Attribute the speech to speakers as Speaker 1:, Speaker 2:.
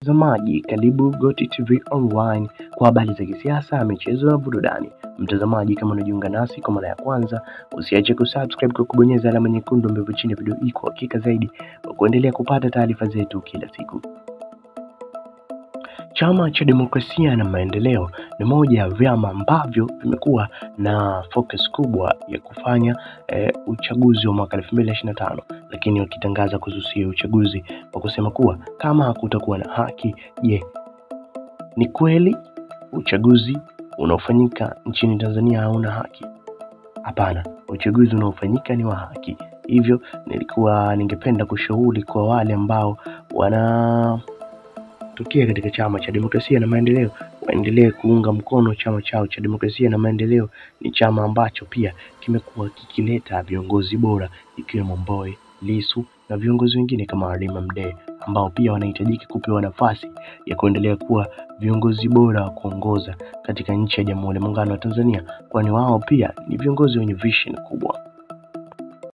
Speaker 1: Mtazamaji, karibu Goti TV Online kwa habari za kisiasa, michezo na burudani. Mtazamaji, kama unajiunga nasi kwa mara ya kwanza, usiache kusubscribe kwa kubonyeza alama nyekundu ambayo chini ya video hii kwa hakika zaidi wa kuendelea kupata taarifa zetu kila siku. Chama cha Demokrasia na Maendeleo ni moja ya vyama ambavyo vimekuwa na focus kubwa ya kufanya uchaguzi wa mwaka 2025, lakini wakitangaza kususia uchaguzi kwa kusema kuwa kama hakutakuwa na haki. Ni kweli uchaguzi unaofanyika nchini Tanzania hauna haki? Hapana, uchaguzi unaofanyika ni wa haki. Hivyo ningependa kushauri kwa wale ambao wanatokea katika Chama cha Demokrasia na Maendeleo waendelee kuunga mkono chama chao cha Demokrasia na Maendeleo. Ni chama ambacho pia kimekuwa kikileta viongozi bora ikiwemo Mbowe, Lissu na viongozi wengine kama Halima Mdee ambao pia wanahitajika kupewa nafasi ya kuendelea kuwa viongozi bora wa kuongoza katika nchi ya Jamhuri ya Muungano wa Tanzania, kwani wao pia ni viongozi wenye vision kubwa.